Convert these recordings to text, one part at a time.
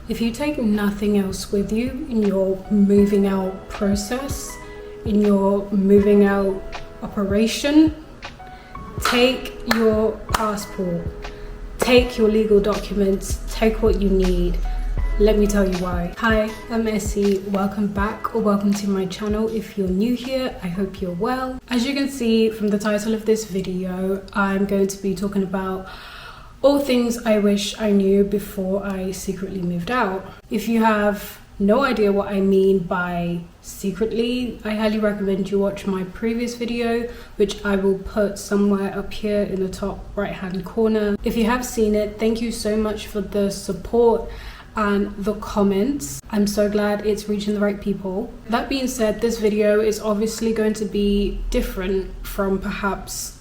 If you take nothing else with you in your moving out process, in your moving out operation, take your passport, take your legal documents, take what you need. Let me tell you why. Hi, I'm Essie. Welcome back or welcome to my channel. If you're new here, I hope you're well. As you can see from the title of this video, I'm going to be talking about all things I wish I knew before I secretly moved out. If you have no idea what I mean by secretly, I highly recommend you watch my previous video, which I will put somewhere up here in the top right hand corner. If you have seen it, thank you so much for the support and the comments. I'm so glad it's reaching the right people. That being said, this video is obviously going to be different from perhaps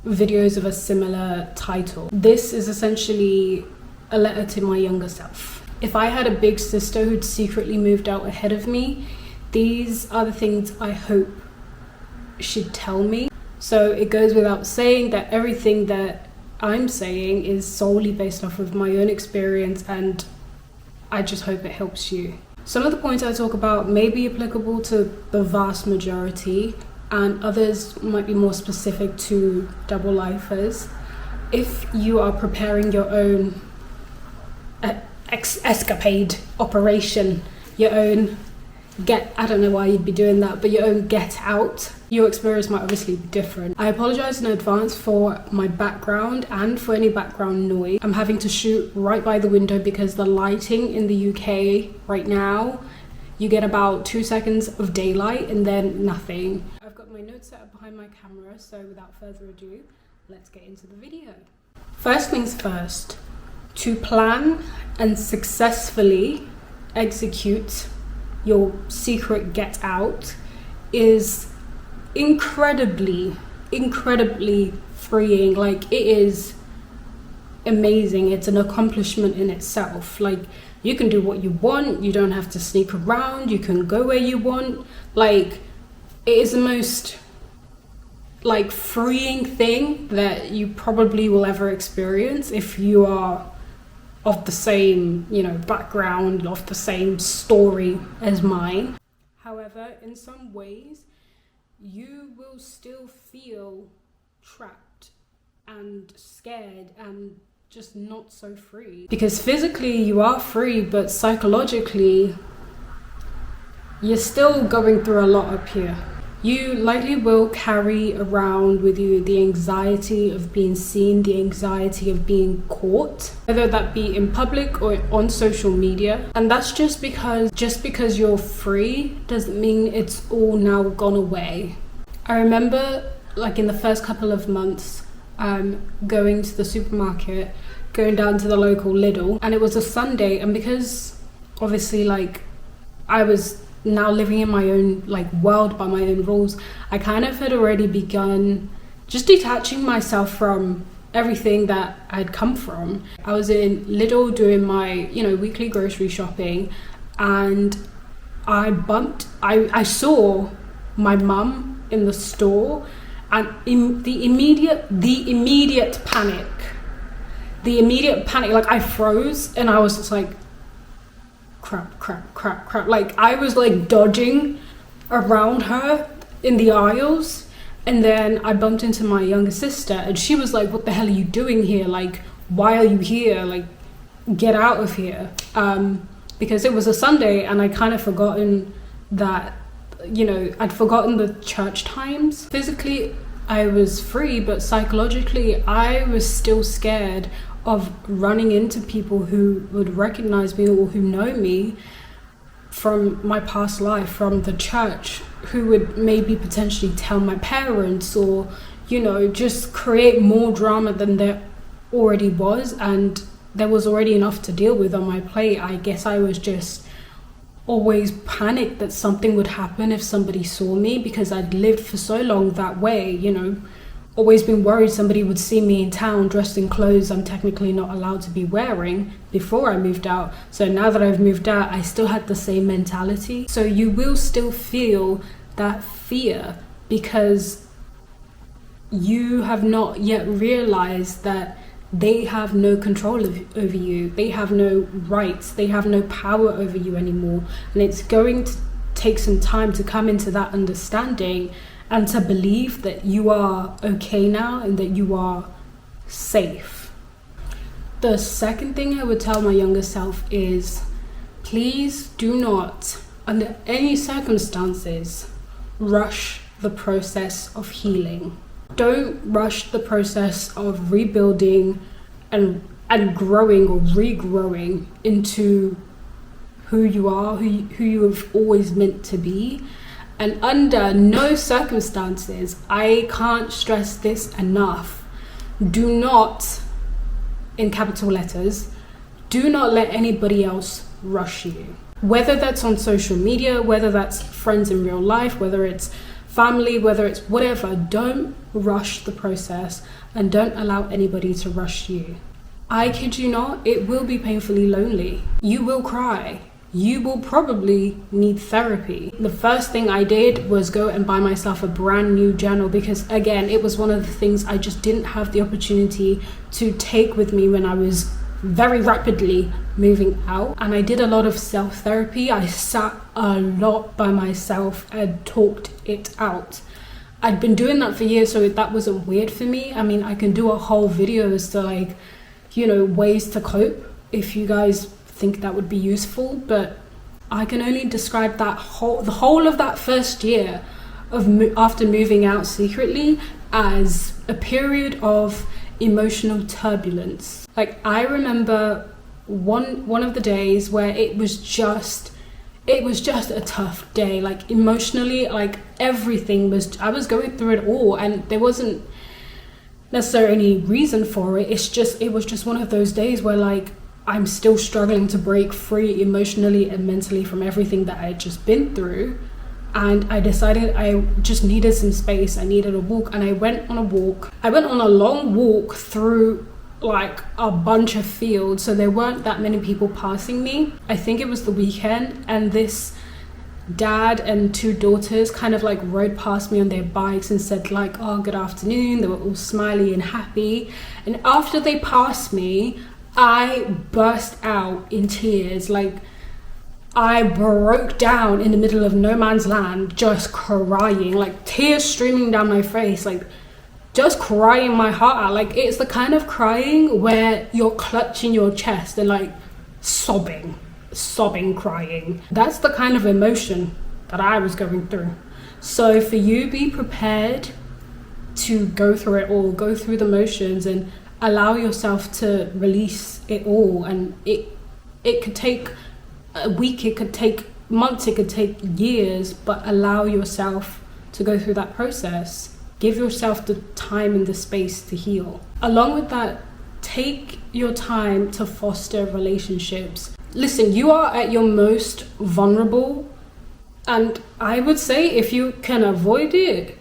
videos of a similar title. This is essentially a letter to my younger self. If I had a big sister who'd secretly moved out ahead of me, these are the things I hope she'd tell me. So it goes without saying that everything that I'm saying is solely based off of my own experience, and I just hope it helps you. Some of the points I talk about may be applicable to the vast majority, and others might be more specific to double lifers. If you are preparing your own escapade operation, your own I don't know why you'd be doing that, but your own get out, your experience might obviously be different. I apologize in advance for my background and for any background noise. I'm having to shoot right by the window because the lighting in the UK right now, you get about 2 seconds of daylight and then nothing. I've got my notes set up behind my camera, so without further ado, let's get into the video. First things first, to plan and successfully execute your secret get out is incredibly freeing. Like, it is amazing. It's an accomplishment in itself. Like, you can do what you want, you don't have to sneak around, you can go where you want. Like, it is the most freeing thing that you probably will ever experience if you are of the same, background, of the same story as mine. However, in some ways, you will still feel trapped and scared and just not so free. Because physically you are free, but psychologically, you're still going through a lot up here. You likely will carry around with you the anxiety of being seen, the anxiety of being caught, whether that be in public or on social media. And that's just because you're free doesn't mean it's all now gone away. I remember, in the first couple of months, going to the supermarket, going down to the local Lidl, and it was a Sunday, and because obviously I was now living in my own world by my own rules, I kind of had already begun just detaching myself from everything that I'd come from. I was in Lidl doing my weekly grocery shopping, and I saw my mum in the store, and in the immediate panic, I froze, and I was just like, crap. I was dodging around her in the aisles, and then I bumped into my younger sister, and she was like, what the hell are you doing here? Why are you here? Get out of here. Because it was a Sunday, and I kind of forgotten that, I'd forgotten the church times. Physically, I was free, but psychologically, I was still scared of running into people who would recognize me or who know me from my past life, from the church, who would maybe potentially tell my parents or, just create more drama than there already was. And there was already enough to deal with on my plate. I guess I was just always panicked that something would happen if somebody saw me, because I'd lived for so long that way, always been worried somebody would see me in town dressed in clothes I'm technically not allowed to be wearing before I moved out. So now that I've moved out, I still had the same mentality. So you will still feel that fear because you have not yet realized that they have no control over you. They have no rights. They have no power over you anymore. And it's going to take some time to come into that understanding and to believe that you are okay now and that you are safe. The second thing I would tell my younger self is, please do not, under any circumstances, rush the process of healing. Don't rush the process of rebuilding and growing or regrowing into who you are, who you have always meant to be. And under no circumstances, I can't stress this enough, do not, in capital letters, do not let anybody else rush you. Whether that's on social media, whether that's friends in real life, whether it's family, whether it's whatever, don't rush the process and don't allow anybody to rush you. I kid you not, it will be painfully lonely. You will cry. You will probably need therapy. The first thing I did was go and buy myself a brand new journal, because again, it was one of the things I just didn't have the opportunity to take with me when I was very rapidly moving out. And I did a lot of self-therapy. I sat a lot by myself and talked it out. I'd been doing that for years, so that wasn't weird for me. I mean, I can do a whole video as to ways to cope if you guys think that would be useful, but I can only describe the whole of that first year of after moving out secretly as a period of emotional turbulence. I remember one of the days where it was just a tough day. Emotionally, everything I was going through it all, and there wasn't necessarily any reason for it. It was just one of those days where I'm still struggling to break free emotionally and mentally from everything that I had just been through. And I decided I just needed some space. I needed a walk, and I went on a walk. I went on a long walk through a bunch of fields, so there weren't that many people passing me. I think it was the weekend, and this dad and two daughters kind of rode past me on their bikes and said oh, good afternoon. They were all smiley and happy. And after they passed me, I burst out in tears. I broke down in the middle of no man's land, just crying, tears streaming down my face, just crying my heart out. It's the kind of crying where you're clutching your chest and sobbing crying. That's the kind of emotion that I was going through. So for you, be prepared to go through it all, go through the motions, and allow yourself to release it all. And it could take a week, it could take months, it could take years, but allow yourself to go through that process. Give yourself the time and the space to heal. Along with that, take your time to foster relationships. Listen, you are at your most vulnerable, and I would say if you can avoid it,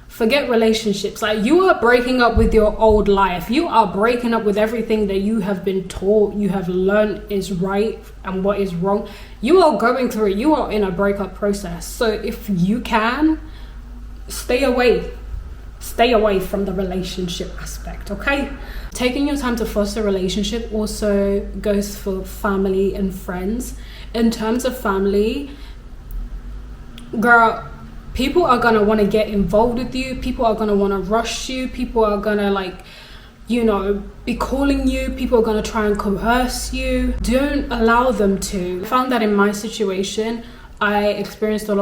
forget relationships. You are breaking up with your old life. You are breaking up with everything that you have been taught, you have learned is right and what is wrong. You are going through it. You are in a breakup process. So if you can, stay away from the relationship aspect, okay? Taking your time to foster a relationship also goes for family and friends. In terms of family, girl, people are gonna want to get involved with you. People are gonna want to rush you. People are gonna be calling you. People are gonna try and coerce you. Don't allow them to. I found that in my situation, I experienced a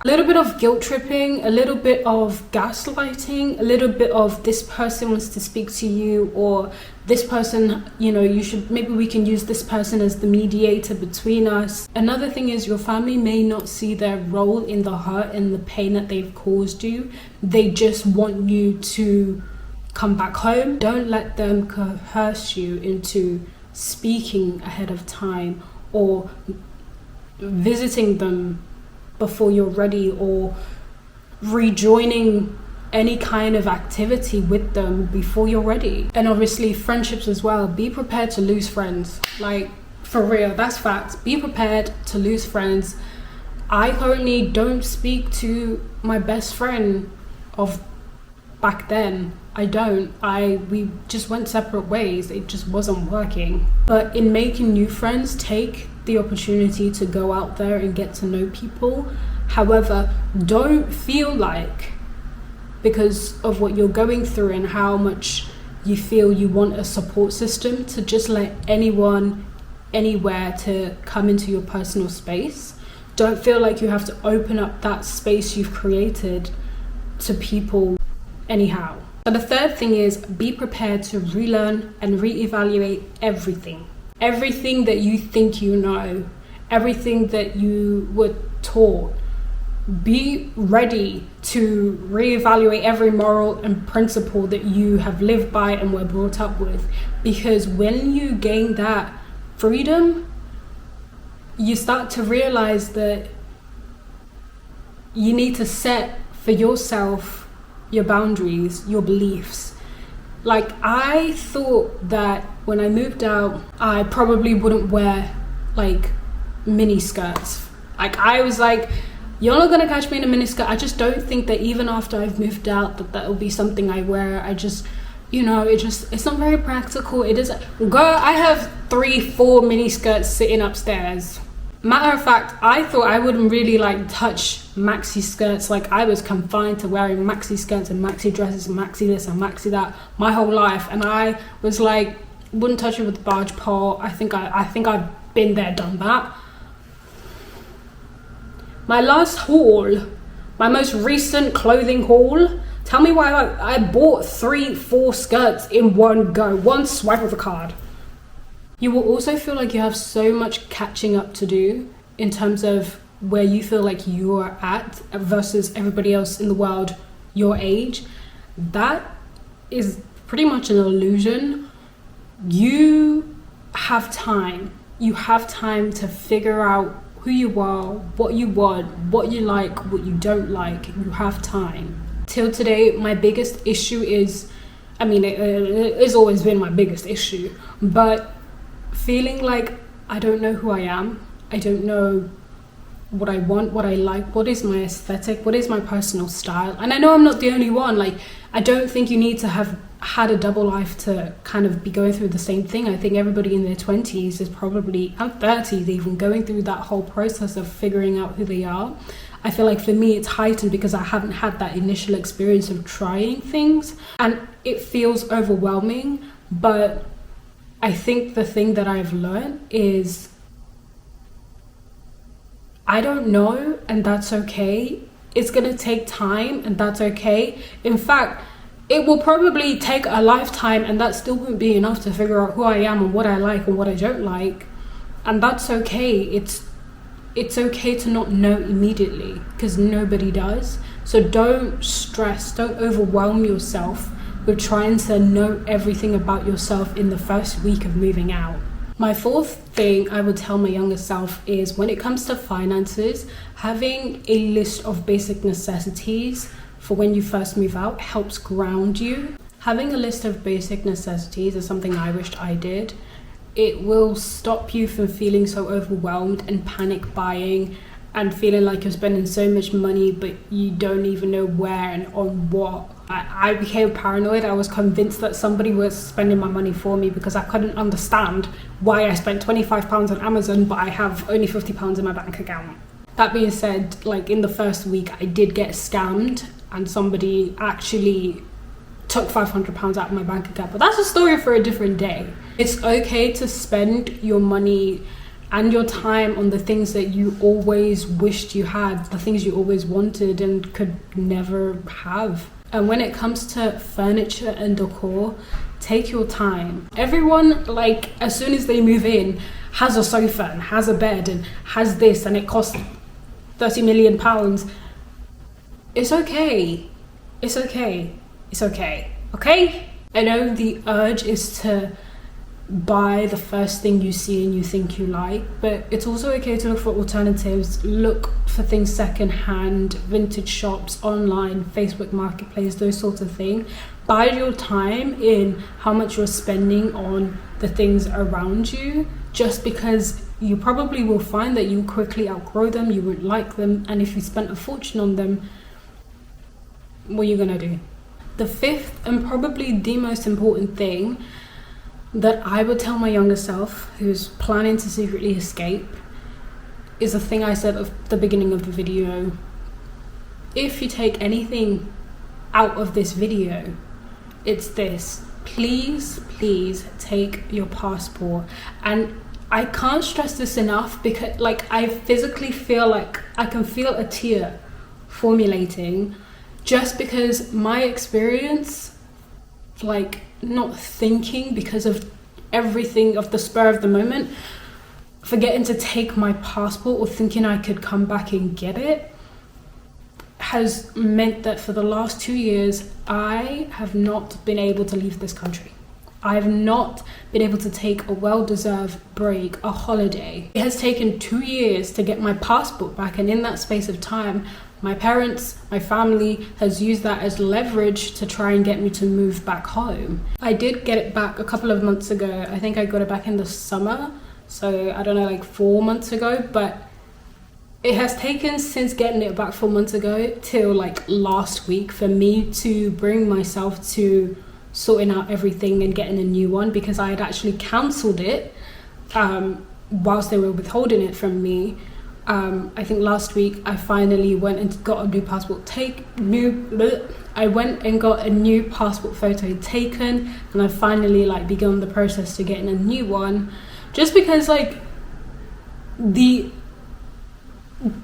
little bit of guilt tripping, a little bit of gaslighting, a little bit of this person wants to speak to you, or this person, maybe we can use this person as the mediator between us. Another thing is your family may not see their role in the hurt and the pain that they've caused you. They just want you to come back home. Don't let them coerce you into speaking ahead of time or visiting them before you're ready, or rejoining any kind of activity with them before you're ready. And obviously friendships as well. Be prepared to lose friends. For real, that's facts. Be prepared to lose friends. I currently don't speak to my best friend of back then. I don't. We just went separate ways. It just wasn't working. But in making new friends, take the opportunity to go out there and get to know people. However, don't feel like, because of what you're going through and how much you feel you want a support system, to just let anyone, anywhere to come into your personal space. Don't feel like you have to open up that space you've created to people anyhow. So the third thing is, be prepared to relearn and reevaluate everything. Everything that you think you know, everything that you were taught. Be ready to reevaluate every moral and principle that you have lived by and were brought up with. Because when you gain that freedom, you start to realize that you need to set for yourself your boundaries, your beliefs. Like, I thought that when I moved out, I probably wouldn't wear like mini skirts. Like, I was like, you're not gonna catch me in a miniskirt. I just don't think that even after I've moved out that will be something I wear. I just, it's not very practical. It is, girl, I have 3-4 miniskirts sitting upstairs. Matter of fact, I thought I wouldn't really like touch maxi skirts. Like, I was confined to wearing maxi skirts and maxi dresses and maxi this and maxi that my whole life. And I was like, wouldn't touch it with a barge pole. I think I've been there, done that. My last haul, my most recent clothing haul, tell me why I bought 3-4 skirts in one go, one swipe of the card. You will also feel like you have so much catching up to do in terms of where you feel like you are at versus everybody else in the world your age. That is pretty much an illusion. You have time. You have time to figure out who you are, what you want, what you like, what you don't like. You have time. Till today, my biggest issue is, it's always been my biggest issue, but feeling like I don't know who I am. I don't know what I want, what I like, what is my aesthetic, what is my personal style. And I know I'm not the only one. Like, I don't think you need to have had a double life to kind of be going through the same thing. I think everybody in their 20s is probably, and 30s even, going through that whole process of figuring out who they are. I feel like for me it's heightened because I haven't had that initial experience of trying things, and it feels overwhelming. But I think the thing that I've learned is I don't know, and that's okay. It's gonna take time, and that's okay. In fact, it will probably take a lifetime, and that still won't be enough to figure out who I am and what I like and what I don't like. And that's okay. It's okay to not know immediately, because nobody does. So don't stress, don't overwhelm yourself with trying to know everything about yourself in the first week of moving out. My fourth thing I would tell my younger self is, when it comes to finances, having a list of basic necessities for when you first move out helps ground you. Having a list of basic necessities is something I wished I did. It will stop you from feeling so overwhelmed and panic buying and feeling like you're spending so much money but you don't even know where and on what. I became paranoid. I was convinced that somebody was spending my money for me because I couldn't understand why I spent £25 on Amazon but I have only £50 in my bank account. That being said, like, in the first week I did get scammed and somebody actually took £500 out of my bank account, but that's a story for a different day. It's okay to spend your money and your time on the things that you always wished you had, the things you always wanted and could never have. And when it comes to furniture and decor, take your time. Everyone, like, as soon as they move in, has a sofa and has a bed and has this, and it costs £30 million. It's okay. It's okay. It's okay. Okay? I know the urge is to buy the first thing you see and you think you like, but it's also okay to look for alternatives. Look for things secondhand, vintage shops, online, Facebook Marketplace, those sorts of things. Bide your time in how much you're spending on the things around you, just because you probably will find that you quickly outgrow them, you won't like them, and if you spent a fortune on them, what are you gonna do? The fifth and probably the most important thing that I would tell my younger self who's planning to secretly escape is a thing I said at the beginning of the video. If you take anything out of this video, it's this. Please take your passport. And I can't stress this enough, because like I physically feel like I can feel a tear formulating, just because my experience, like not thinking because of everything of the spur of the moment, forgetting to take my passport or thinking I could come back and get it, has meant that for the last 2 years I have not been able to leave this country. I have not been able to take a well-deserved break, a holiday. It has taken 2 years to get my passport back, and in that space of time, my parents, my family has used that as leverage to try and get me to move back home. I did get it back a couple of months ago. I think I got it back in the summer, so I don't know, like 4 months ago, but it has taken since getting it back 4 months ago till like last week for me to bring myself to sorting out everything and getting a new one, because I had actually cancelled it whilst they were withholding it from me. I think last week I finally went and got a new passport I went and got a new passport photo taken, and I finally like begun the process to getting a new one, just because like the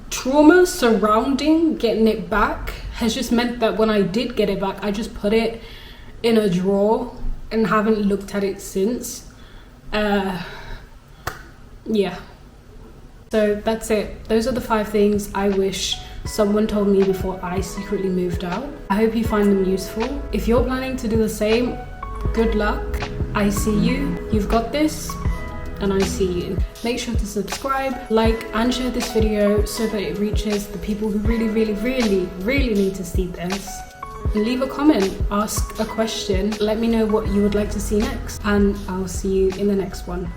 trauma surrounding getting it back has just meant that when I did get it back, I just put it in a drawer and haven't looked at it since. Yeah. So that's it. Those are the 5 things I wish someone told me before I secretly moved out. I hope you find them useful. If you're planning to do the same, good luck. I see you. You've got this. And I see you. Make sure to subscribe, like, and share this video so that it reaches the people who really need to see this. And leave a comment, ask a question, let me know what you would like to see next, and I'll see you in the next one.